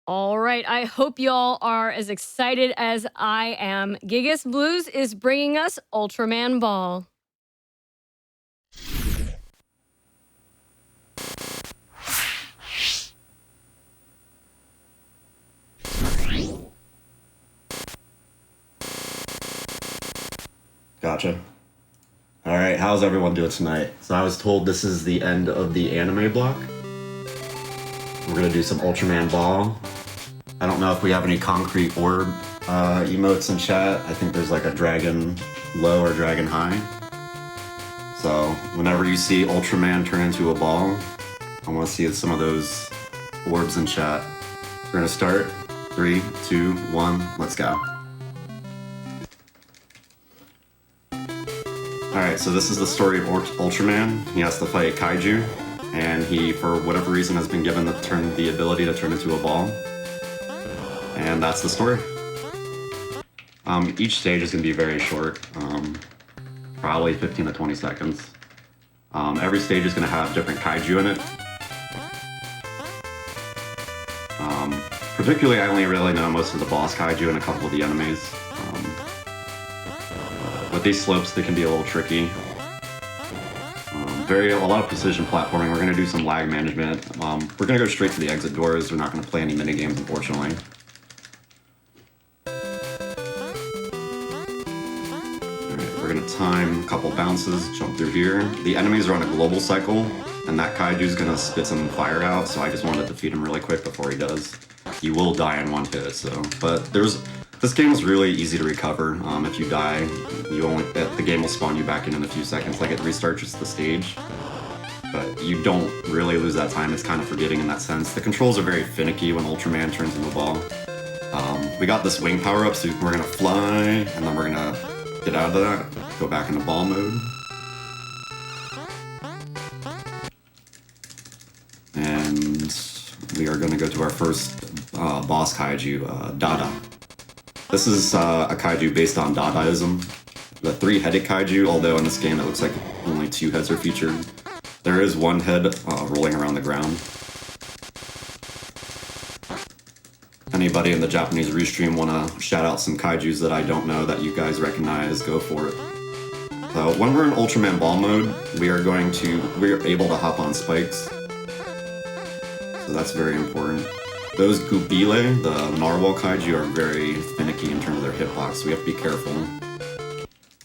All right, I hope y'all are as excited as I am. giygasblues is bringing us Ultraman Ball. Gotcha. All right, how's everyone doing tonight? So I was told this is the end of the anime block. We're gonna do some Ultraman Ball. I don't know if we have any concrete orb emotes in chat. I think there's like a dragon low or dragon high. So whenever you see Ultraman turn into a ball, I want to see some of those orbs in chat. We're gonna start. 3, 2, 1, let's go. Alright, so this is the story of Ultraman. He has to fight Kaiju, and he, for whatever reason, has been given the ability to turn into a ball. And that's the story. Each stage is going to be very short, probably 15 to 20 seconds. Every stage is going to have different Kaiju in it. Particularly, I only really know most of the boss Kaiju and a couple of the enemies. With these slopes, they can be a little tricky. A lot of precision platforming. We're going to do some lag management. We're going to go straight to the exit doors. We're not going to play any minigames, unfortunately. Alright, we're going to time a couple bounces, jump through here. The enemies are on a global cycle, and that Kaiju's going to spit some fire out, so I just wanted to defeat him really quick before he does. You will die in one hit, so... But this game is really easy to recover. If you die, the game will spawn you back in a few seconds. Like, it restarts the stage, but you don't really lose that time. It's kind of forgetting in that sense. The controls are very finicky when Ultraman turns into a ball. We got this wing power up, so we're gonna fly, and then we're gonna get out of that, go back into ball mode. And we are gonna go to our first boss Kaiju, Dada. This is a Kaiju based on Dadaism. The 3-headed Kaiju, although in this game it looks like only 2 heads are featured. There is 1 head rolling around the ground. Anybody in the Japanese restream want to shout out some Kaijus that I don't know that you guys recognize, go for it. So when we're in Ultraman Ball mode, we are able to hop on spikes. So that's very important. Those Gubile, the Narwhal Kaiju, are very finicky in terms of their hitbox, so we have to be careful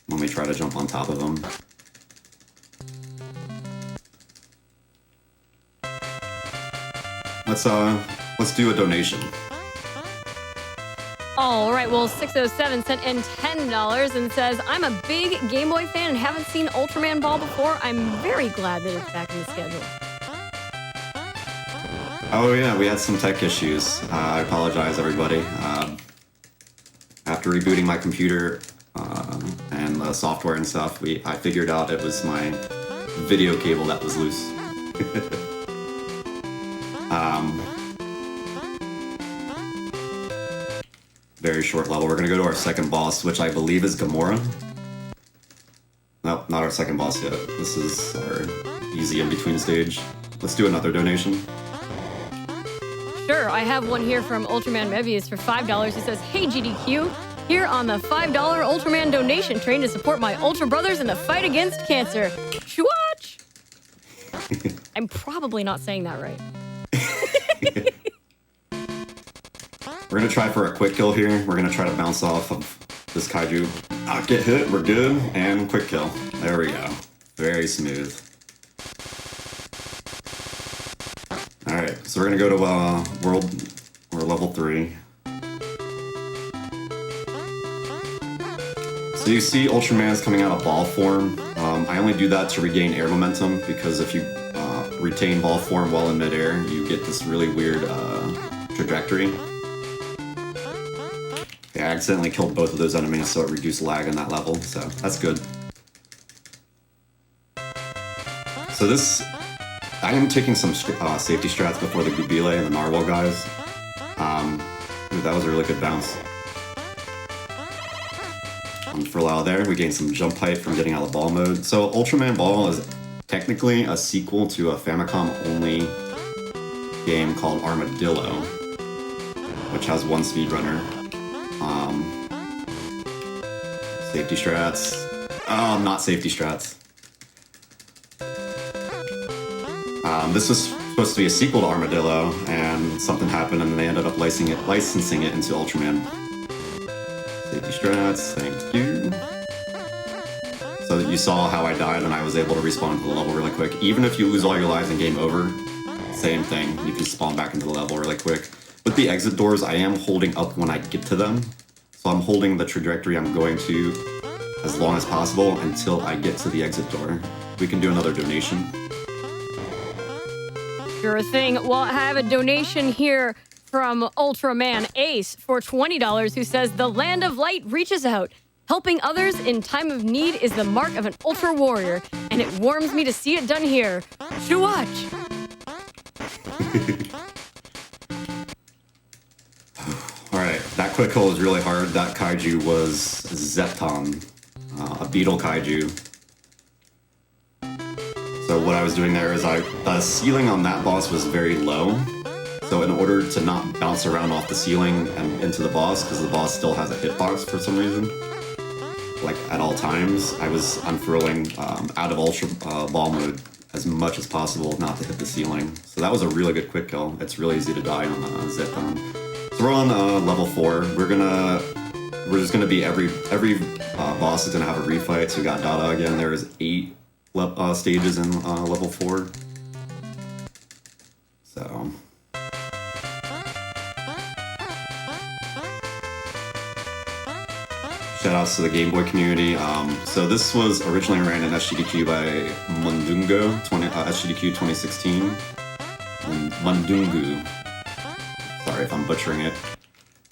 when we try to jump on top of them. Let's do a donation. All right, well, 607 sent in $10 and says, I'm a big Game Boy fan and haven't seen Ultraman Ball before. I'm very glad that it's back in the schedule. Oh yeah, we had some tech issues. I apologize, everybody. After rebooting my computer and the software and stuff, I figured out it was my video cable that was loose. Very short level. We're gonna go to our second boss, which I believe is Gamora. Nope, not our second boss yet. This is our easy in-between stage. Let's do another donation. Sure, I have one here from Ultraman Mebius for $5. He says, hey GDQ, here on the $5 Ultraman donation train to support my Ultra brothers in the fight against cancer. Schwatch! I'm probably not saying that right. We're gonna try for a quick kill here. We're gonna try to bounce off of this Kaiju. Not get hit, we're good, and quick kill. There we go. Very smooth. Alright, so we're gonna go to world or level 3. So you see Ultraman's coming out of ball form. I only do that to regain air momentum, because if you retain ball form while in midair, you get this really weird trajectory. Yeah, I accidentally killed both of those enemies, so it reduced lag on that level, so that's good. So I am taking some safety strats before the Gubile and the Narwhal guys. Ooh, that was a really good bounce. For a while there, we gained some jump height from getting out of ball mode. So Ultraman Ball is technically a sequel to a Famicom-only game called Armadillo. which has one speedrunner. Safety strats. Oh, not safety strats. This was supposed to be a sequel to Armadillo, and something happened, and they ended up licensing it into Ultraman. Safety strats, thank you. So you saw how I died, and I was able to respawn to the level really quick. Even if you lose all your lives in game over, same thing. You can spawn back into the level really quick. With the exit doors, I am holding up when I get to them. So I'm holding the trajectory I'm going to as long as possible until I get to the exit door. We can do another donation. Sure thing. Well, I have a donation here from Ultraman Ace for $20 who says, "The land of light reaches out. Helping others in time of need is the mark of an Ultra Warrior, and it warms me to see it done here. Watch." Alright, that quick kill was really hard. That kaiju was Zeton, a beetle kaiju. So what I was doing there is the ceiling on that boss was very low. So in order to not bounce around off the ceiling and into the boss, because the boss still has a hitbox for some reason, like at all times, I was unfurling out of Ultra Ball mode as much as possible not to hit the ceiling. So that was a really good quick kill. It's really easy to die on Zeton. So we're on level 4. We're just gonna be every boss is gonna have a refight. So we got Dada again. There is 8 stages in level 4. So shoutouts to the Game Boy community. So this was originally ran in SGDQ by Mundungo, SGDQ 2016. Mundungu. Sorry if I'm butchering it.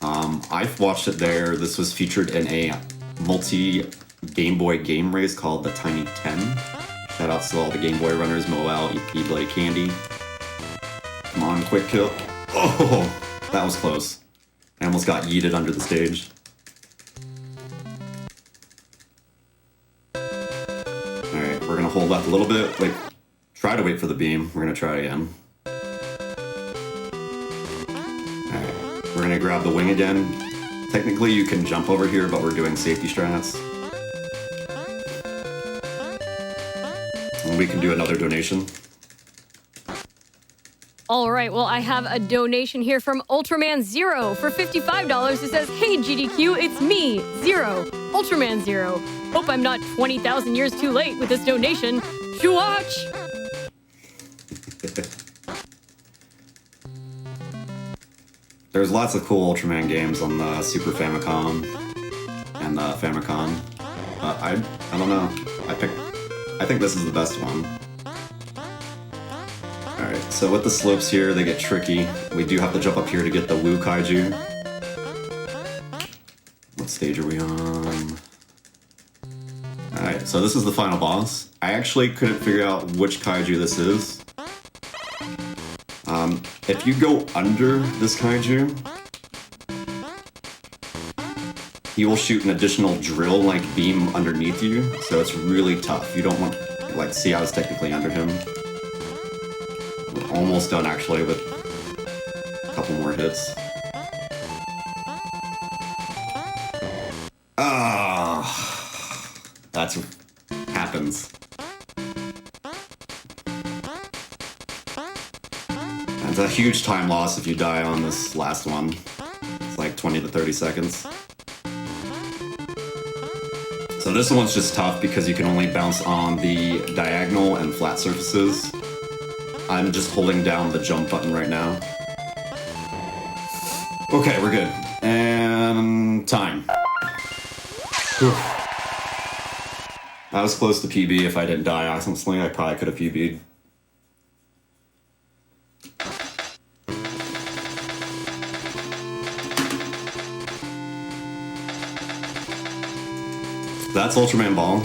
I've watched it there. This was featured in a multi-Game Boy game race called the Tiny 10. Shoutouts to all the Game Boy runners, Moel, E-Blade Candy. Come on, quick kill. Oh, that was close. I almost got yeeted under the stage. Alright, we're gonna hold left a little bit. Like, try to wait for the beam. We're gonna try again. Alright, we're gonna grab the wing again. Technically, you can jump over here, but we're doing safety strats. And we can do another donation. All right, well, I have a donation here from Ultraman Zero for $55 who says, "Hey, GDQ, it's me, Zero, Ultraman Zero. Hope I'm not 20,000 years too late with this donation. Watch." There's lots of cool Ultraman games on the Super Famicom and the Famicom. I don't know. I think this is the best one. Alright, so with the slopes here, they get tricky. We do have to jump up here to get the Woo Kaiju. What stage are we on? Alright, so this is the final boss. I actually couldn't figure out which Kaiju this is. If you go under this Kaiju, he will shoot an additional drill-like beam underneath you, so it's really tough. You don't want, like, see, I was technically under him. We're almost done, actually, with a couple more hits. Ah, that's what happens. It's a huge time loss if you die on this last one. It's like 20 to 30 seconds. So this one's just tough because you can only bounce on the diagonal and flat surfaces. I'm just holding down the jump button right now. Okay, we're good. And time. Whew. I was close to PB. If I didn't die honestly, I probably could have PB'd. That's Ultraman Ball.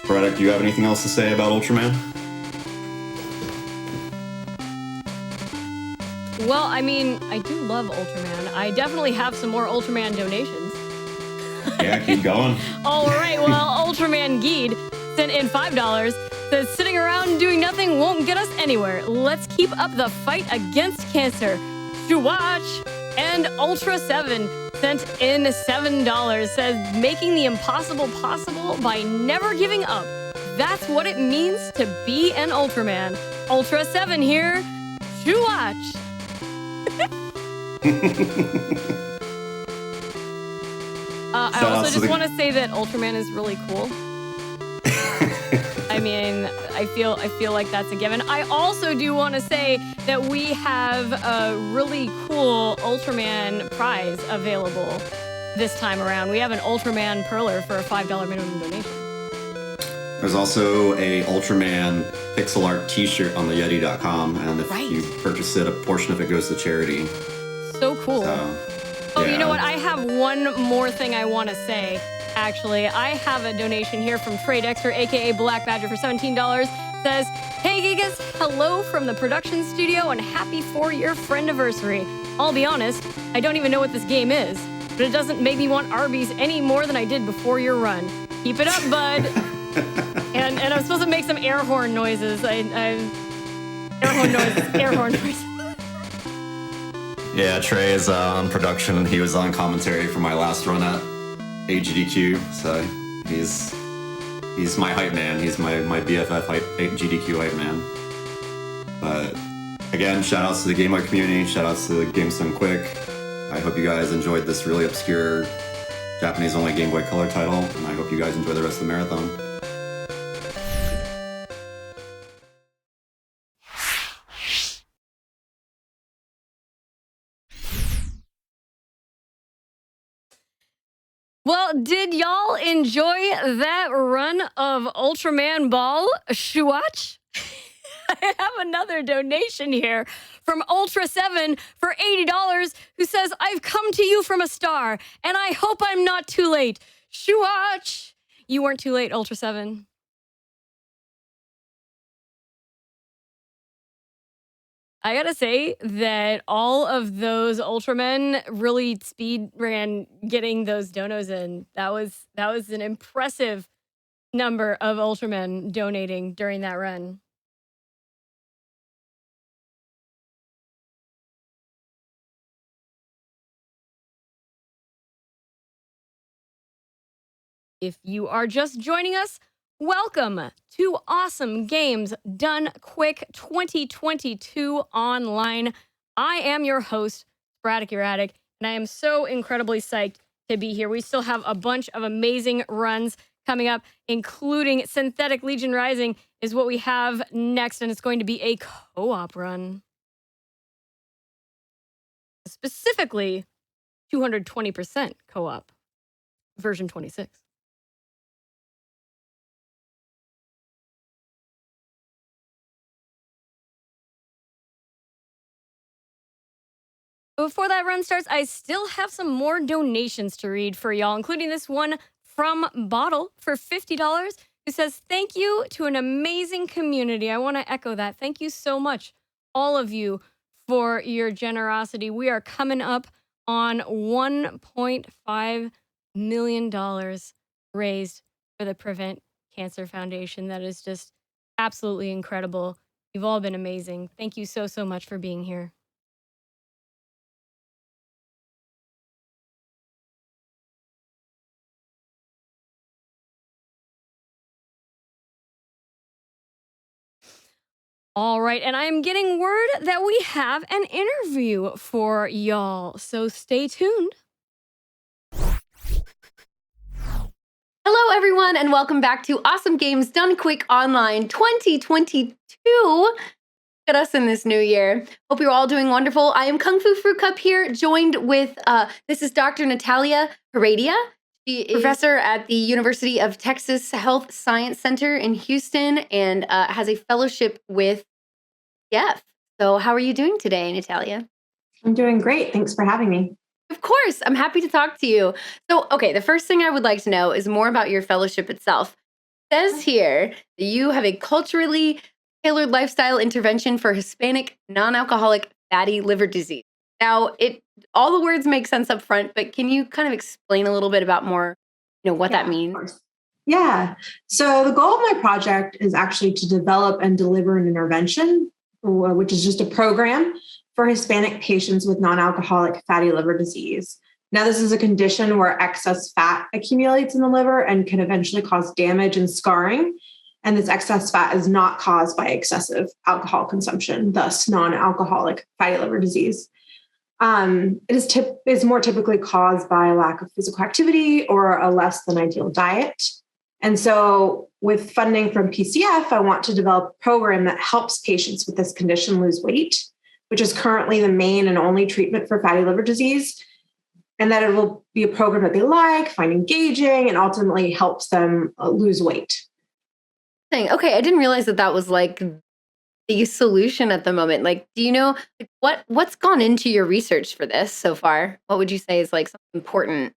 Sporadic, do you have anything else to say about Ultraman? Well, I mean, I do love Ultraman. I definitely have some more Ultraman donations. Yeah, keep going. All right, well, Ultraman Geed sent in $5, Says sitting around doing nothing won't get us anywhere. Let's keep up the fight against cancer. To watch. And Ultra 7 sent in $7. Says making the impossible possible by never giving up. That's what it means to be an Ultraman. Ultra 7 here. To watch. I also just want to say that Ultraman is really cool. I mean, I feel like that's a given. I also do want to say that we have a really cool Ultraman prize available this time around. We have an Ultraman Perler for a $5 minimum donation. There's also a Ultraman pixel art t-shirt on the Yeti.com, and if you purchase it, a portion of it goes to charity. So cool. Oh, you know what? I have one more thing I want to say. Actually, I have a donation here from Trey Dexter, aka Black Badger, for $17. Says, "Hey Gigas, hello from the production studio and happy 4-year friend-iversary. I'll be honest, I don't even know what this game is, but it doesn't make me want Arby's any more than I did before your run. Keep it up, bud." and I'm supposed to make some air horn noises. Air horn noises. Yeah, Trey is on production, and he was on commentary for my last run at AGDQ, so he's my hype man. He's my BFF AGDQ hype man. But again, shout outs to the Game Boy community, shout outs to Games Done Quick. I hope you guys enjoyed this really obscure Japanese-only Game Boy Color title, and I hope you guys enjoy the rest of the marathon. Well, did y'all enjoy that run of Ultraman Ball, Shuach? I have another donation here from Ultra 7 for $80 who says, "I've come to you from a star, and I hope I'm not too late. Shuach!" You weren't too late, Ultra 7. I gotta say that all of those Ultramen really speed ran getting those donos in. That was an impressive number of Ultramen donating during that run. If you are just joining us, welcome to Awesome Games Done Quick 2022 online. I am your host, SporadicErratic, and I am so incredibly psyched to be here. We still have a bunch of amazing runs coming up, including Synthetic Legion Rising is what we have next, and it's going to be a co-op run. Specifically, 220% co-op, version 26. Before that run starts, I still have some more donations to read for y'all, including this one from Bottle for $50 who says, "Thank you to an amazing community." I want to echo that. Thank you so much, all of you, for your generosity. We are coming up on $1.5 million raised for the Prevent Cancer Foundation. That is just absolutely incredible. You've all been amazing. Thank you so, so much for being here. All right, and I am getting word that we have an interview for y'all, so stay tuned. Hello, everyone, and welcome back to Awesome Games Done Quick Online 2022. At us in this new year. Hope you're all doing wonderful. I am Kungfufruitcup here, joined with, this is Dr. Natalia Heredia. She is professor at the University of Texas Health Science Center in Houston and has a fellowship with Jeff. So how are you doing today, Natalia? I'm doing great. Thanks for having me. Of course, I'm happy to talk to you. So, okay, the first thing I would like to know is more about your fellowship itself. It says here that you have a culturally tailored lifestyle intervention for Hispanic non-alcoholic fatty liver disease. Now, all the words make sense up front, but can you kind of explain a little bit about more, what that means? Of course. Yeah. So the goal of my project is actually to develop and deliver an intervention, which is just a program for Hispanic patients with non-alcoholic fatty liver disease. Now, this is a condition where excess fat accumulates in the liver and can eventually cause damage and scarring. And this excess fat is not caused by excessive alcohol consumption, thus non-alcoholic fatty liver disease. It is more typically caused by a lack of physical activity or a less than ideal diet. And so with funding from PCF, I want to develop a program that helps patients with this condition lose weight, which is currently the main and only treatment for fatty liver disease. And that it will be a program that they like, find engaging, and ultimately helps them lose weight. Okay, I didn't realize that was like the solution at the moment. Like, do you know what's gone into your research for this so far? What would you say is like something important?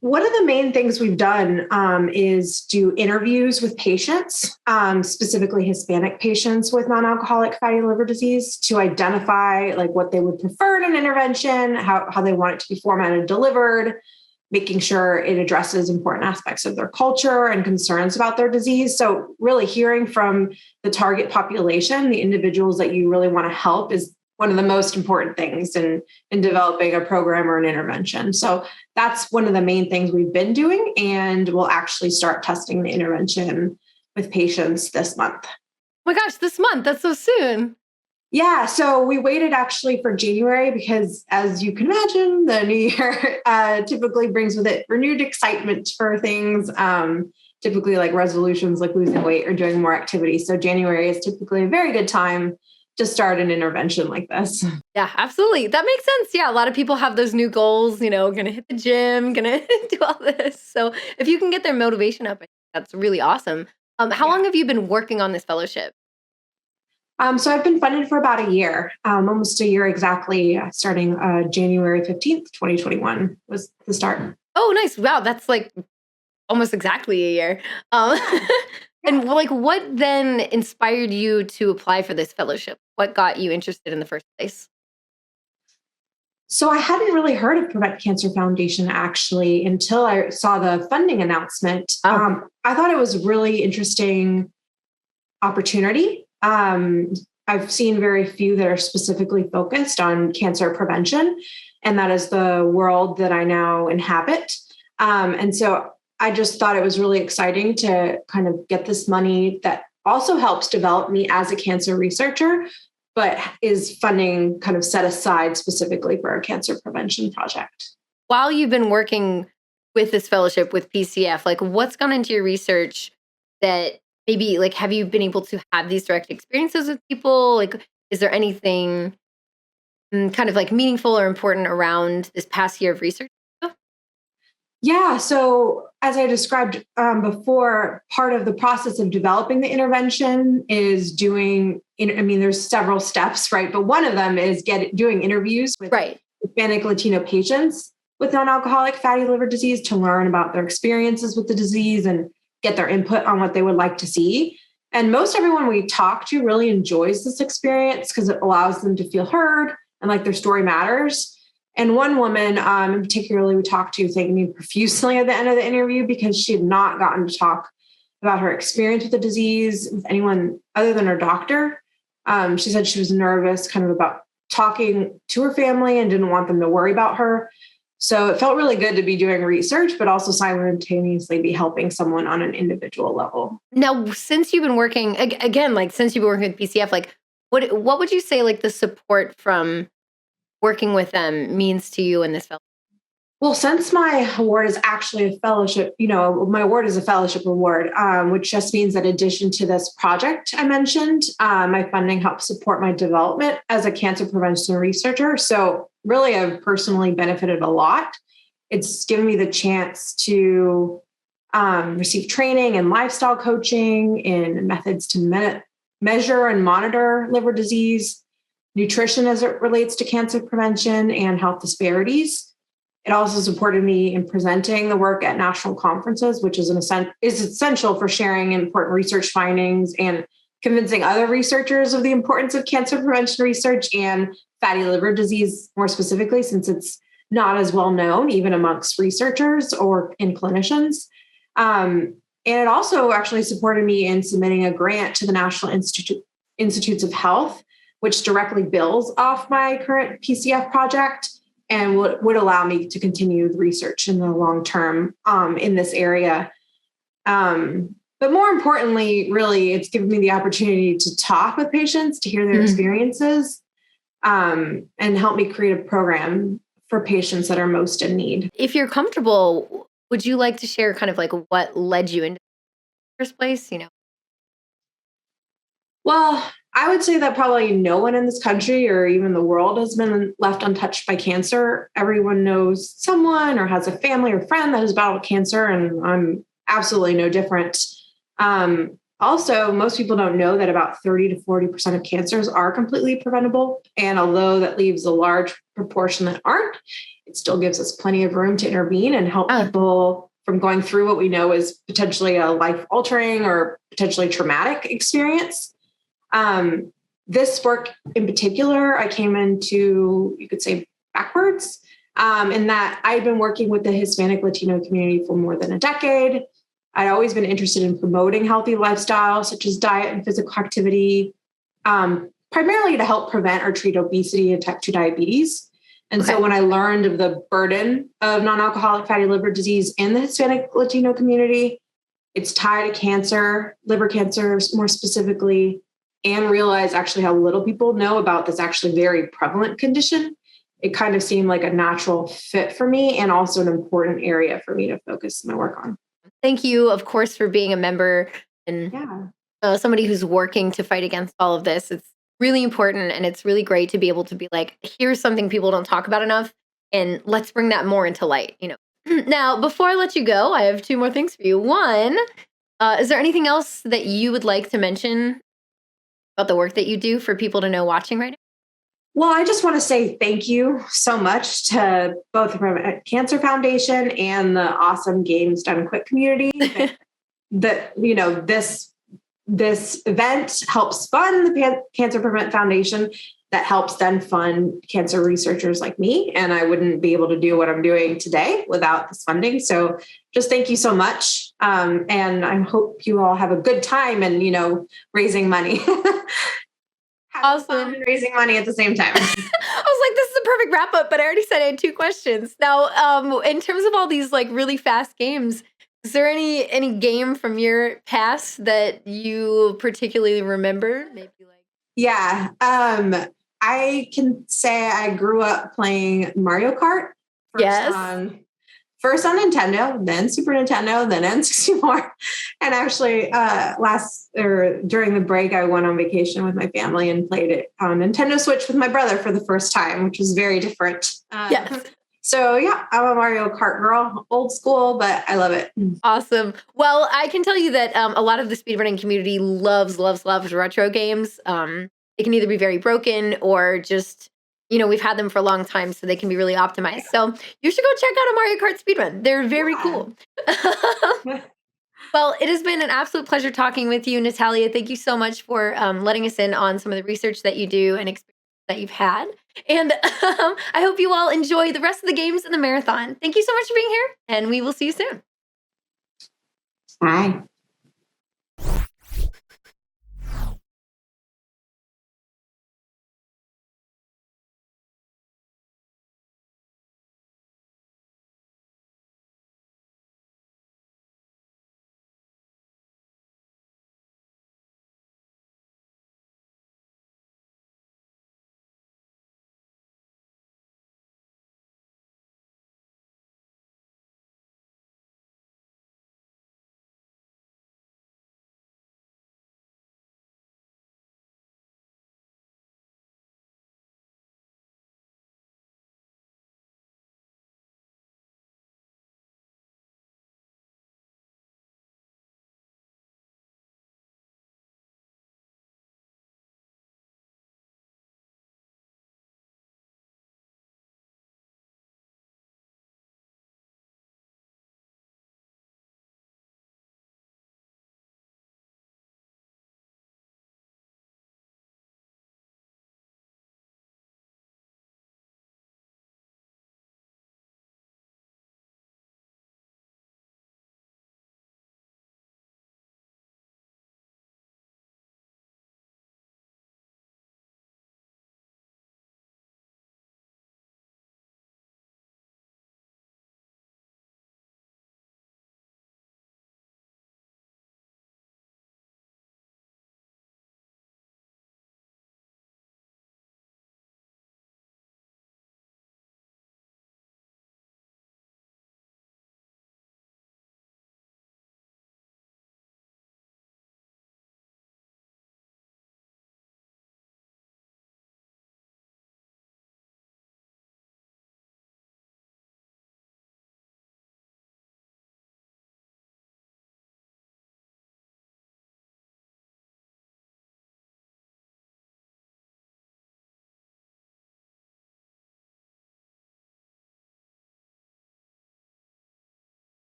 One of the main things we've done is do interviews with patients, specifically Hispanic patients with non-alcoholic fatty liver disease, to identify like what they would prefer in an intervention, how they want it to be formatted and delivered, making sure it addresses important aspects of their culture and concerns about their disease. So really hearing from the target population, the individuals that you really want to help, is one of the most important things in developing a program or an intervention. So that's one of the main things we've been doing, and we'll actually start testing the intervention with patients this month. Oh my gosh, this month, that's so soon. Yeah, so we waited actually for January because, as you can imagine, the new year typically brings with it renewed excitement for things, typically like resolutions like losing weight or doing more activity. So January is typically a very good time to start an intervention like this. Yeah, absolutely. That makes sense. Yeah, a lot of people have those new goals, gonna hit the gym, gonna do all this. So if you can get their motivation up, I think that's really awesome. How long have you been working on this fellowship? So I've been funded for about a year, almost a year exactly, starting January 15th, 2021 was the start. Oh, nice. Wow, that's like almost exactly a year. Um, and like, what then inspired you to apply for this fellowship? What got you interested in the first place? So I hadn't really heard of Prevent Cancer Foundation actually until I saw the funding announcement. I thought it was really interesting opportunity. I've seen very few that are specifically focused on cancer prevention, and that is the world that I now inhabit. And so I just thought it was really exciting to kind of get this money that also helps develop me as a cancer researcher, but is funding kind of set aside specifically for a cancer prevention project. While you've been working with this fellowship with PCF, like what's gone into your research that maybe like have you been able to have these direct experiences with people? Like, is there anything kind of like meaningful or important around this past year of research? Yeah. So, as I described before, part of the process of developing the intervention is doing, there's several steps, right? But one of them is doing interviews with Hispanic Latino patients with non-alcoholic fatty liver disease to learn about their experiences with the disease and get their input on what they would like to see. And most everyone we talk to really enjoys this experience because it allows them to feel heard and like their story matters. And one woman in particularly we talked to thanked me profusely at the end of the interview because she had not gotten to talk about her experience with the disease with anyone other than her doctor. She said she was nervous kind of about talking to her family and didn't want them to worry about her. So it felt really good to be doing research, but also simultaneously be helping someone on an individual level. Now, since you've been working again, like since you've been working with PCF, like what would you say like the support from working with them means to you in this fellowship? Well, since my award is actually a fellowship, my award is a fellowship award, which just means that in addition to this project I mentioned, my funding helps support my development as a cancer prevention researcher. So really, I've personally benefited a lot. It's given me the chance to receive training and lifestyle coaching in methods to measure and monitor liver disease, nutrition as it relates to cancer prevention and health disparities. It also supported me in presenting the work at national conferences, which is essential for sharing important research findings and convincing other researchers of the importance of cancer prevention research and fatty liver disease more specifically, since it's not as well known even amongst researchers or in clinicians. And it also actually supported me in submitting a grant to the National Institutes of Health, which directly bills off my current PCF project and would allow me to continue the research in the long term in this area. But more importantly, really, it's given me the opportunity to talk with patients, to hear their experiences, and help me create a program for patients that are most in need. If you're comfortable, would you like to share kind of like what led you into the first place? Well, I would say that probably no one in this country or even the world has been left untouched by cancer. Everyone knows someone or has a family or friend that has battled cancer, and I'm absolutely no different. Also, most people don't know that about 30 to 40% of cancers are completely preventable. And although that leaves a large proportion that aren't, it still gives us plenty of room to intervene and help people from going through what we know is potentially a life-altering or potentially traumatic experience. This work in particular, I came into, you could say, backwards, in that I've been working with the Hispanic Latino community for more than a decade. I'd always been interested in promoting healthy lifestyles, such as diet and physical activity, primarily to help prevent or treat obesity and type 2 diabetes. And so when I learned of the burden of non-alcoholic fatty liver disease in the Hispanic Latino community, it's tied to cancer, liver cancer more specifically, and realized actually how little people know about this actually very prevalent condition, it kind of seemed like a natural fit for me and also an important area for me to focus my work on. Thank you, of course, for being a member and somebody who's working to fight against all of this. It's really important, and it's really great to be able to be like, here's something people don't talk about enough, and let's bring that more into light. Now, before I let you go, I have two more things for you. One, is there anything else that you would like to mention about the work that you do for people to know watching right now? Well, I just want to say thank you so much to both the Prevent Cancer Foundation and the awesome Games Done Quick community. This event helps fund the Cancer Prevent Foundation, that helps then fund cancer researchers like me. And I wouldn't be able to do what I'm doing today without this funding. So just thank you so much. And I hope you all have a good time and, raising money. Awesome. Raising money at the same time. I was like, this is a perfect wrap up, but I already said I had two questions. Now, in terms of all these like really fast games, is there any game from your past that you particularly remember? Maybe Yeah. I can say I grew up playing Mario Kart. First on Nintendo, then Super Nintendo, then N64. And actually during the break, I went on vacation with my family and played it on Nintendo Switch with my brother for the first time, which was very different. So yeah, I'm a Mario Kart girl, old school, but I love it. Awesome. Well, I can tell you that a lot of the speedrunning community loves retro games. It can either be very broken or just, we've had them for a long time, so they can be really optimized. So you should go check out a Mario Kart speedrun. They're very cool. Well, it has been an absolute pleasure talking with you, Natalia. Thank you so much for letting us in on some of the research that you do and experience that you've had. And I hope you all enjoy the rest of the games in the marathon. Thank you so much for being here, and we will see you soon. Bye.